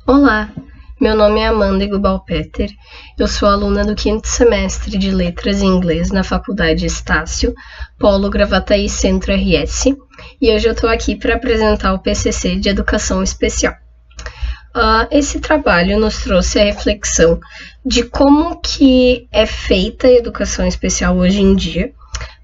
Olá, meu nome é Amanda Gubalpeter, eu sou aluna do 5º semestre de Letras em Inglês na Faculdade Estácio, Polo Gravataí Centro RS, e hoje eu estou aqui para apresentar o PCC de Educação Especial. Esse trabalho nos trouxe a reflexão de como que é feita a educação especial hoje em dia,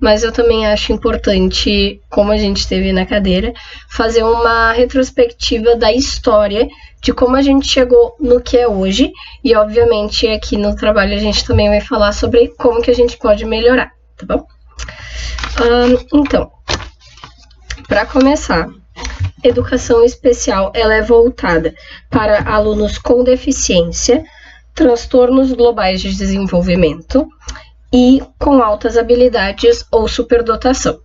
mas eu também acho importante, como a gente teve na cadeira, fazer uma retrospectiva da história de como a gente chegou no que é hoje, e obviamente aqui no trabalho a gente também vai falar sobre como que a gente pode melhorar, tá bom? Então, para começar, educação especial ela é voltada para alunos com deficiência, transtornos globais de desenvolvimento e com altas habilidades ou superdotação.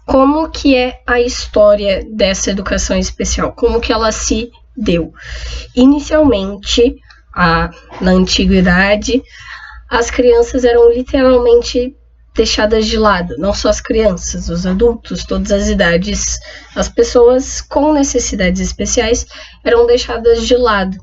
Como que é a história dessa educação especial? Como que ela se deu? Inicialmente, na antiguidade, as crianças eram literalmente deixadas de lado, não só as crianças, os adultos, todas as idades, as pessoas com necessidades especiais eram deixadas de lado.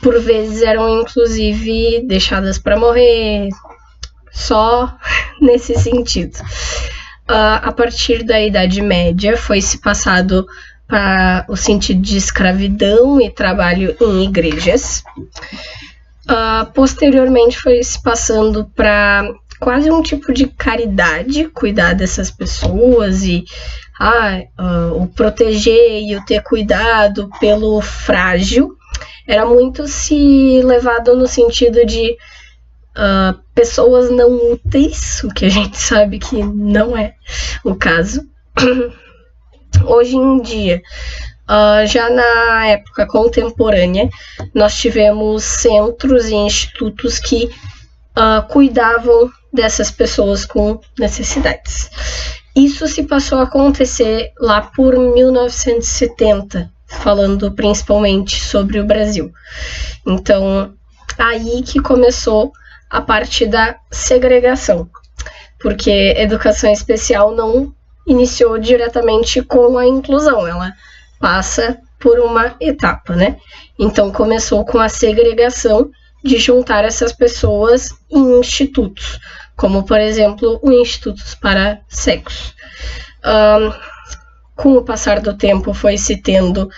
Por vezes eram inclusive deixadas para morrer, só nesse sentido. A partir da Idade Média foi se passado para o sentido de escravidão e trabalho em igrejas. Posteriormente foi se passando para quase um tipo de caridade, cuidar dessas pessoas e o proteger e o ter cuidado pelo frágil. Era muito se levado no sentido de pessoas não úteis, o que a gente sabe que não é o caso. Hoje em dia, já na época contemporânea, nós tivemos centros e institutos que cuidavam dessas pessoas com necessidades. Isso se passou a acontecer lá por 1970, falando principalmente sobre o Brasil. Então, aí que começou a parte da segregação, porque educação especial não iniciou diretamente com a inclusão, ela passa por uma etapa, né? Então, começou com a segregação de juntar essas pessoas em institutos, como, por exemplo, o Institutos para Cegos. Com o passar do tempo foi se tendo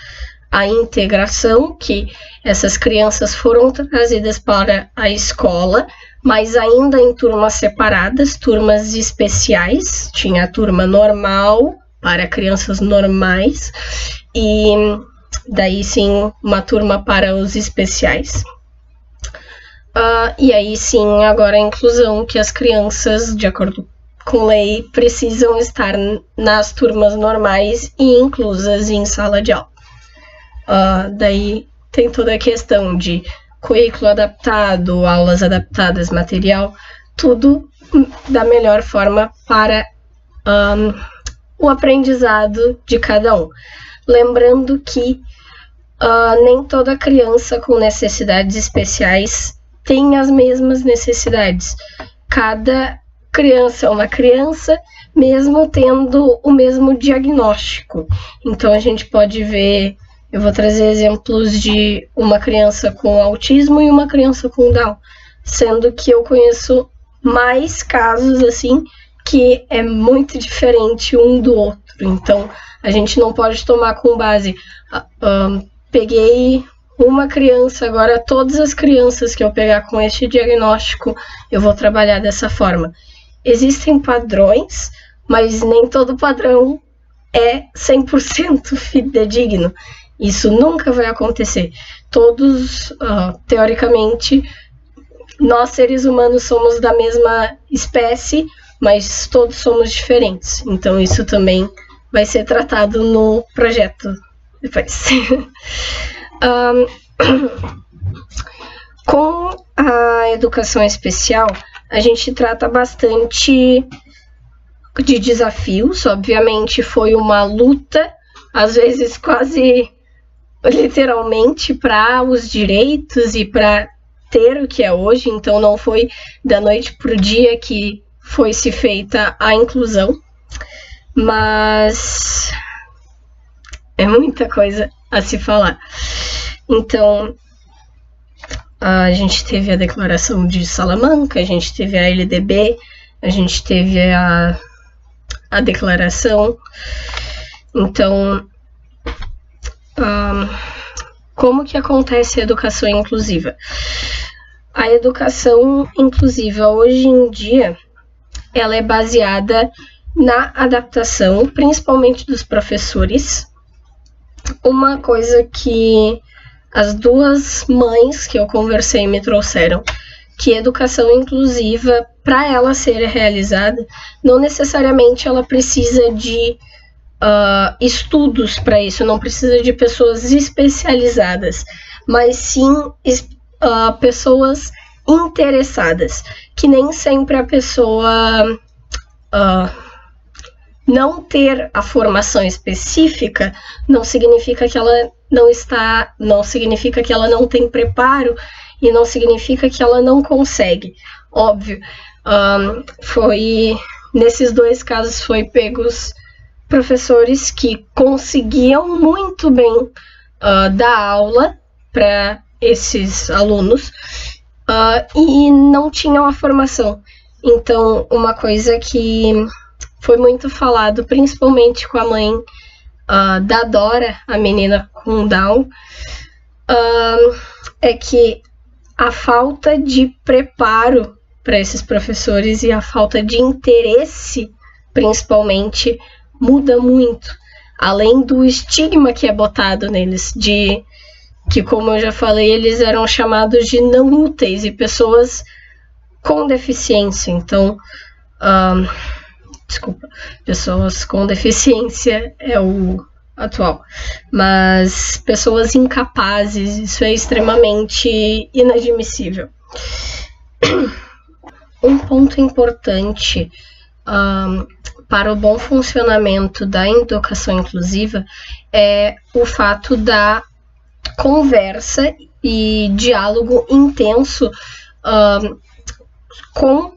a integração, que essas crianças foram trazidas para a escola, mas ainda em turmas separadas, turmas especiais. Tinha a turma normal, para crianças normais, e daí sim uma turma para os especiais. E aí sim, agora a inclusão, que as crianças, de acordo com lei, precisam estar nas turmas normais e inclusas em sala de aula. Daí tem toda a questão de currículo adaptado, aulas adaptadas, material, tudo da melhor forma para o aprendizado de cada um. Lembrando que nem toda criança com necessidades especiais tem as mesmas necessidades. Cada criança é uma criança, mesmo tendo o mesmo diagnóstico. Então a gente pode ver, eu vou trazer exemplos de uma criança com autismo e uma criança com Down, sendo que eu conheço mais casos assim que é muito diferente um do outro. Então a gente não pode tomar com base, peguei uma criança, agora todas as crianças que eu pegar com este diagnóstico eu vou trabalhar dessa forma. Existem padrões, mas nem todo padrão é 100% fidedigno. Isso nunca vai acontecer. Todos, teoricamente, nós seres humanos somos da mesma espécie, mas todos somos diferentes. Então isso também vai ser tratado no projeto depois. Com a educação especial, a gente trata bastante de desafios. Obviamente foi uma luta, às vezes quase literalmente, para os direitos e para ter o que é hoje. Então não foi da noite para o dia que foi se feita a inclusão, mas É muita coisa a se falar. Então, a gente teve a Declaração de Salamanca, a gente teve a LDB, a gente teve a Declaração. Então, como que acontece a educação inclusiva? A educação inclusiva, hoje em dia, ela é baseada na adaptação, principalmente dos professores. Uma coisa que as duas mães que eu conversei me trouxeram, que educação inclusiva, para ela ser realizada, não necessariamente ela precisa de estudos para isso, não precisa de pessoas especializadas, mas sim pessoas interessadas, que nem sempre a pessoa não ter a formação específica não significa que ela não significa que ela não tem preparo e não significa que ela não consegue. Óbvio, nesses dois casos foi pegos professores que conseguiam muito bem dar aula para esses alunos e não tinham a formação. Então, uma coisa que foi muito falado, principalmente com a mãe da Dora, a menina com Down, é que a falta de preparo para esses professores e a falta de interesse, principalmente, muda muito. Além do estigma que é botado neles, de que, como eu já falei, eles eram chamados de não úteis e pessoas com deficiência. Então, pessoas com deficiência é o atual, mas pessoas incapazes, isso é extremamente inadmissível. Um ponto importante para o bom funcionamento da educação inclusiva é o fato da conversa e diálogo intenso com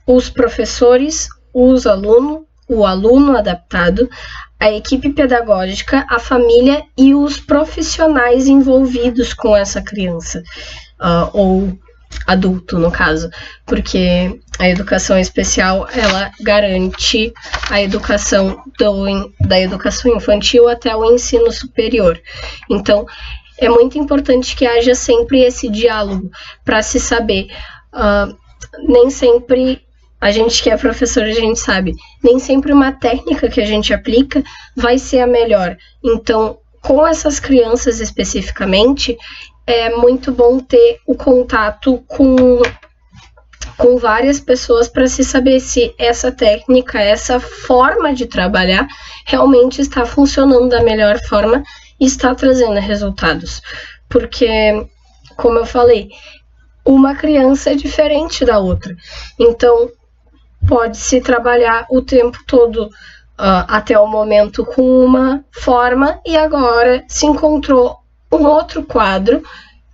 os professores, o aluno adaptado, a equipe pedagógica, a família e os profissionais envolvidos com essa criança, ou adulto, no caso, porque a educação especial, ela garante a educação da educação infantil até o ensino superior. Então, é muito importante que haja sempre esse diálogo para se saber. Nem sempre, a gente que é professor, a gente sabe, nem sempre uma técnica que a gente aplica vai ser a melhor. Então, com essas crianças especificamente, é muito bom ter o contato com várias pessoas para se saber se essa técnica, essa forma de trabalhar realmente está funcionando da melhor forma e está trazendo resultados. Porque, como eu falei, uma criança é diferente da outra. Então, pode-se trabalhar o tempo todo até o momento com uma forma e agora se encontrou um outro quadro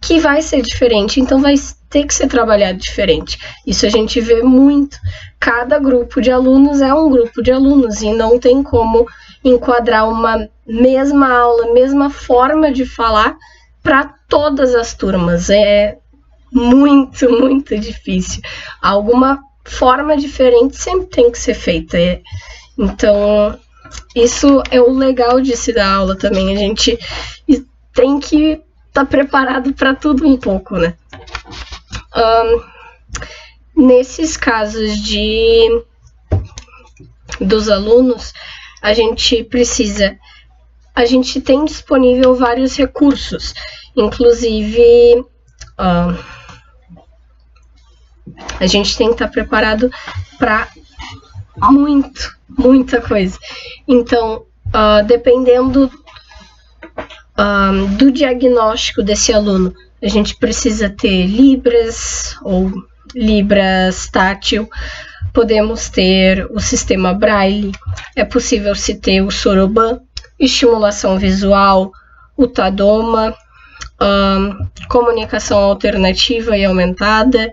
que vai ser diferente, então vai ter que ser trabalhado diferente. Isso a gente vê muito. Cada grupo de alunos é um grupo de alunos e não tem como enquadrar uma mesma aula, mesma forma de falar para todas as turmas. É muito, muito difícil. Alguma forma diferente sempre tem que ser feita. Então, isso é o legal de se dar aula também. A gente tem que estar preparado para tudo um pouco, né? Nesses casos dos alunos, a gente tem disponível vários recursos, inclusive a gente tem que estar preparado para muita coisa. Então, dependendo do diagnóstico desse aluno, a gente precisa ter Libras ou Libras tátil, podemos ter o sistema Braille, é possível se ter o Soroban, estimulação visual, o Tadoma, comunicação alternativa e aumentada,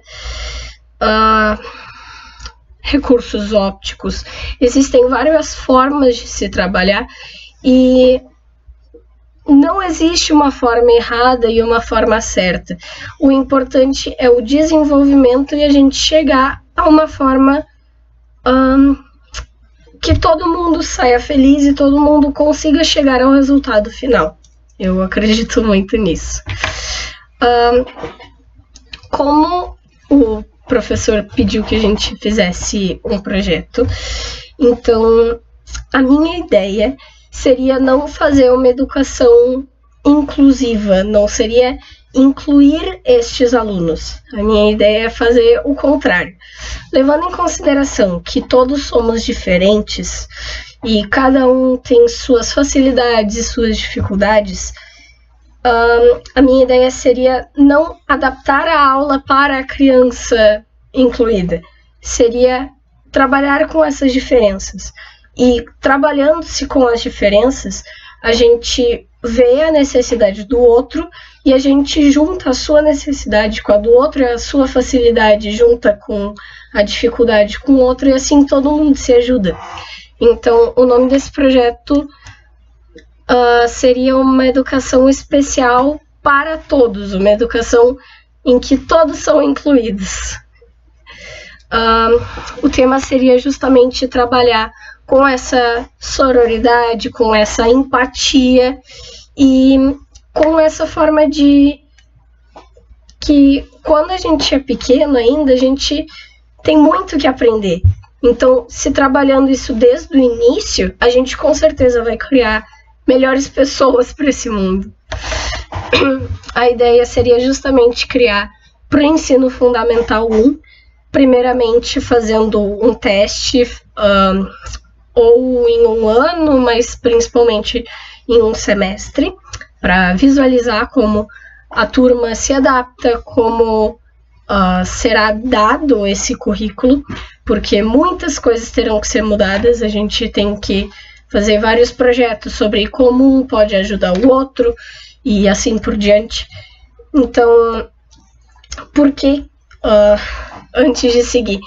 recursos ópticos. Existem várias formas de se trabalhar e não existe uma forma errada e uma forma certa. O importante é o desenvolvimento e a gente chegar a uma forma que todo mundo saia feliz e todo mundo consiga chegar ao resultado final. Eu acredito muito nisso. Como o professor pediu que a gente fizesse um projeto, então a minha ideia seria não fazer uma educação inclusiva, não seria incluir estes alunos. A minha ideia é fazer o contrário. Levando em consideração que todos somos diferentes e cada um tem suas facilidades e suas dificuldades, a minha ideia seria não adaptar a aula para a criança incluída. Seria trabalhar com essas diferenças. E trabalhando-se com as diferenças, a gente vê a necessidade do outro e a gente junta a sua necessidade com a do outro, a sua facilidade junta com a dificuldade com o outro, e assim todo mundo se ajuda. Então, o nome desse projeto seria uma educação especial para todos, uma educação em que todos são incluídos. O tema seria justamente trabalhar com essa sororidade, com essa empatia e com essa forma de que quando a gente é pequeno ainda, a gente tem muito que aprender. Então, se trabalhando isso desde o início, a gente com certeza vai criar melhores pessoas para esse mundo. A ideia seria justamente criar para o ensino fundamental 1, primeiramente fazendo um teste ou em um ano, mas principalmente em um semestre, para visualizar como a turma se adapta, como será dado esse currículo, porque muitas coisas terão que ser mudadas, a gente tem que fazer vários projetos sobre como um pode ajudar o outro e assim por diante. Então, por que, antes de seguir,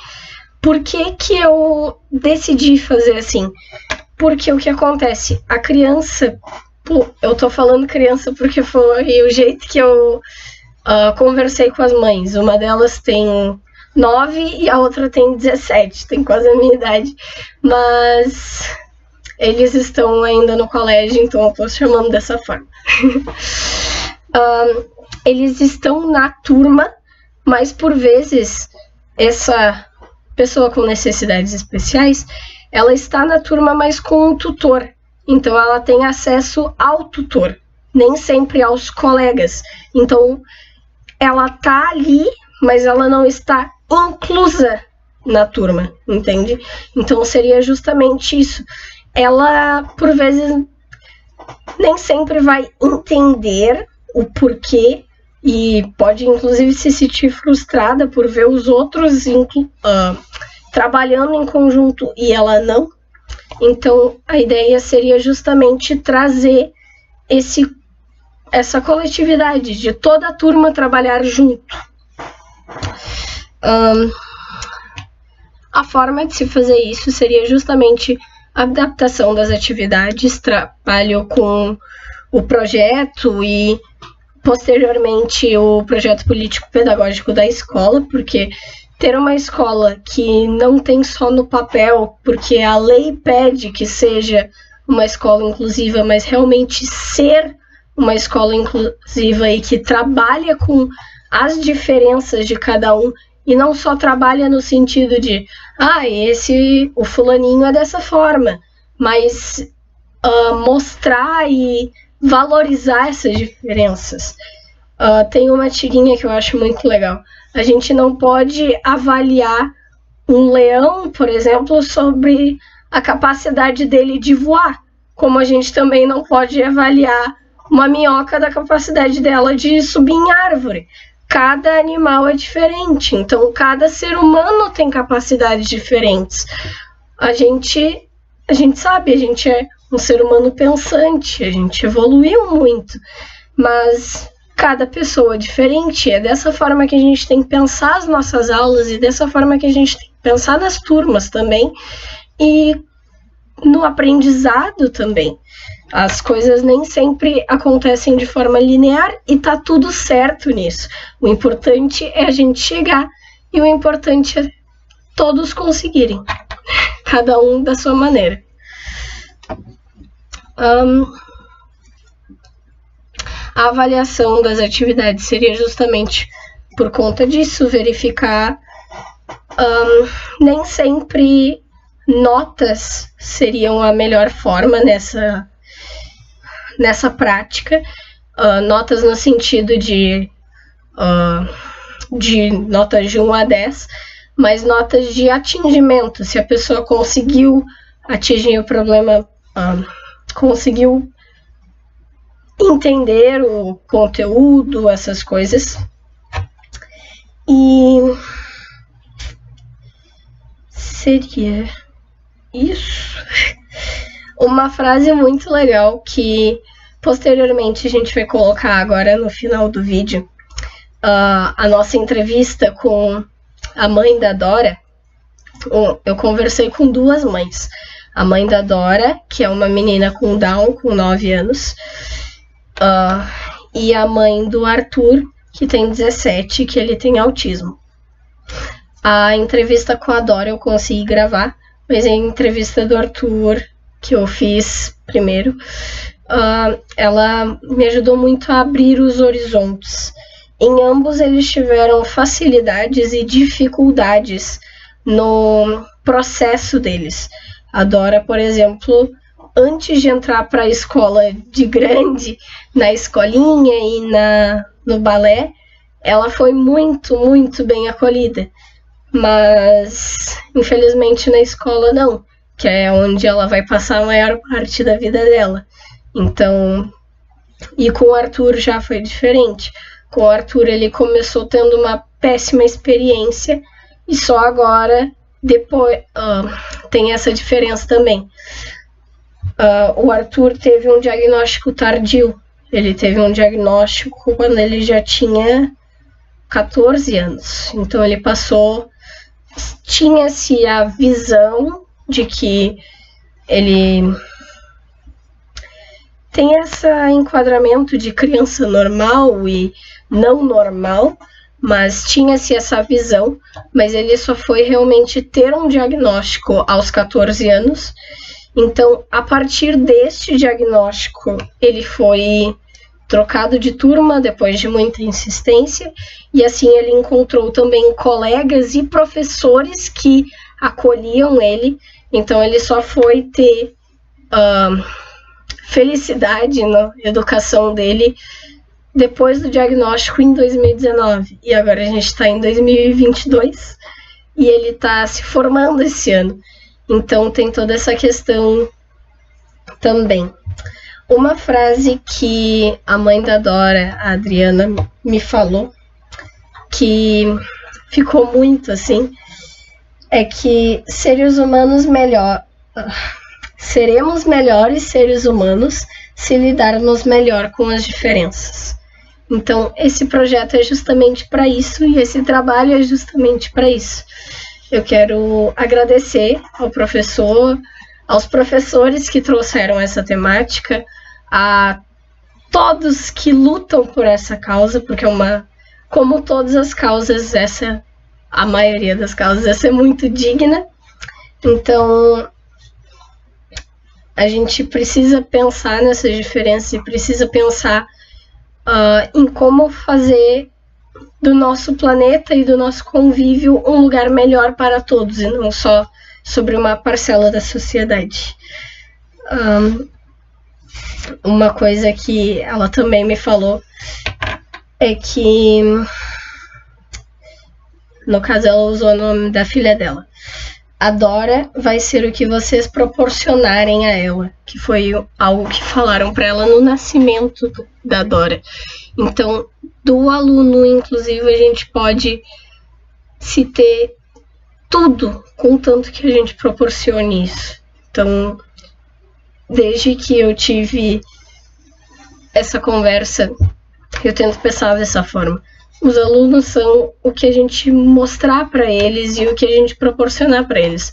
por que eu decidi fazer assim? Porque o que acontece? A criança, eu tô falando criança porque foi o jeito que eu conversei com as mães. Uma delas tem 9 e a outra tem 17, tem quase a minha idade. Mas eles estão ainda no colégio, então eu tô chamando dessa forma. Eles estão na turma, mas por vezes essa pessoa com necessidades especiais, ela está na turma, mas com um tutor. Então ela tem acesso ao tutor, nem sempre aos colegas. Então ela tá ali, mas ela não está inclusa na turma, entende? Então seria justamente isso. Ela, por vezes, nem sempre vai entender o porquê e pode, inclusive, se sentir frustrada por ver os outros trabalhando em conjunto e ela não. Então, a ideia seria justamente trazer essa coletividade de toda a turma trabalhar junto. A forma de se fazer isso seria justamente a adaptação das atividades, trabalho com o projeto e, posteriormente, o projeto político-pedagógico da escola, porque ter uma escola que não tem só no papel, porque a lei pede que seja uma escola inclusiva, mas realmente ser uma escola inclusiva e que trabalha com as diferenças de cada um e não só trabalha no sentido de o fulaninho é dessa forma, mas mostrar e valorizar essas diferenças. Tem uma tirinha que eu acho muito legal. A gente não pode avaliar um leão, por exemplo, sobre a capacidade dele de voar, como a gente também não pode avaliar uma minhoca da capacidade dela de subir em árvore. Cada animal é diferente, então cada ser humano tem capacidades diferentes. A gente sabe, a gente é um ser humano pensante, a gente evoluiu muito, mas cada pessoa é diferente. É dessa forma que a gente tem que pensar as nossas aulas e dessa forma que a gente tem que pensar nas turmas também e no aprendizado também. As coisas nem sempre acontecem de forma linear e tá tudo certo nisso. O importante é a gente chegar e o importante é todos conseguirem, cada um da sua maneira. A avaliação das atividades seria justamente por conta disso, verificar. Nem sempre notas seriam a melhor forma nessa prática. Notas no sentido de notas de 1 a 10, mas notas de atingimento. Se a pessoa conseguiu atingir o problema, conseguiu entender o conteúdo, essas coisas. E seria isso. Uma frase muito legal que posteriormente a gente vai colocar agora no final do vídeo, a nossa entrevista com a mãe da Dora. Eu conversei com 2 mães. A mãe da Dora, que é uma menina com Down, com 9 anos, e a mãe do Arthur, que tem 17, que ele tem autismo. A entrevista com a Dora eu consegui gravar, mas a entrevista do Arthur, que eu fiz primeiro, ela me ajudou muito a abrir os horizontes. Em ambos eles tiveram facilidades e dificuldades no processo deles. A Dora, por exemplo, antes de entrar para a escola de grande, na escolinha e no balé, ela foi muito, muito bem acolhida. Mas, infelizmente, na escola não, que é onde ela vai passar a maior parte da vida dela. Então, e com o Arthur já foi diferente. Com o Arthur ele começou tendo uma péssima experiência e só agora, depois, tem essa diferença também. O Arthur teve um diagnóstico tardio. Ele teve um diagnóstico quando ele já tinha 14 anos. Então ele tinha-se a visão de que ele tem esse enquadramento de criança normal e não normal, mas tinha-se essa visão, mas ele só foi realmente ter um diagnóstico aos 14 anos. Então, a partir deste diagnóstico, ele foi trocado de turma depois de muita insistência, e assim ele encontrou também colegas e professores que acolhiam ele. Então ele só foi ter felicidade na educação dele depois do diagnóstico em 2019, e agora a gente está em 2022 e ele está se formando esse ano. Então tem toda essa questão também. Uma frase que a mãe da Dora, a Adriana, me falou, que ficou muito assim, é que seremos melhores seres humanos se lidarmos melhor com as diferenças. Então, esse projeto é justamente para isso e esse trabalho é justamente para isso. Eu quero agradecer aos professores que trouxeram essa temática, a todos que lutam por essa causa, porque como todas as causas, a maioria das causas, essa é muito digna. Então, a gente precisa pensar nessas diferenças e precisa pensar em como fazer do nosso planeta e do nosso convívio um lugar melhor para todos e não só sobre uma parcela da sociedade. Uma coisa que ela também me falou é que, no caso, ela usou o nome da filha dela. A Dora vai ser o que vocês proporcionarem a ela, que foi algo que falaram para ela no nascimento da Dora. Então, do aluno, inclusive, a gente pode se ter tudo, contanto que a gente proporcione isso. Então, desde que eu tive essa conversa, eu tento pensar dessa forma. Os alunos são o que a gente mostrar para eles e o que a gente proporcionar para eles.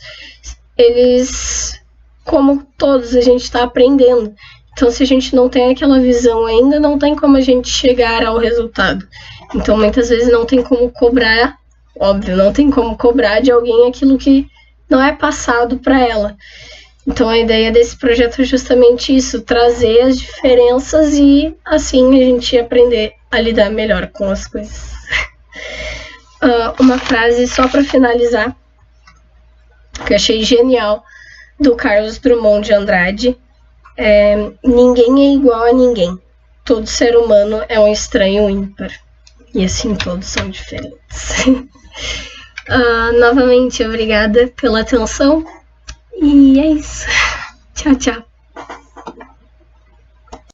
Eles, como todos, a gente está aprendendo. Então, se a gente não tem aquela visão ainda, não tem como a gente chegar ao resultado. Então, muitas vezes não tem como cobrar, óbvio, não tem como cobrar de alguém aquilo que não é passado para ela. Então, a ideia desse projeto é justamente isso, trazer as diferenças e, assim, a gente aprender a lidar melhor com as coisas. Uma frase só para finalizar, que eu achei genial, do Carlos Drummond de Andrade. Ninguém é igual a ninguém. Todo ser humano é um estranho ímpar. E assim todos são diferentes. Novamente, obrigada pela atenção. E é isso. Tchau, tchau.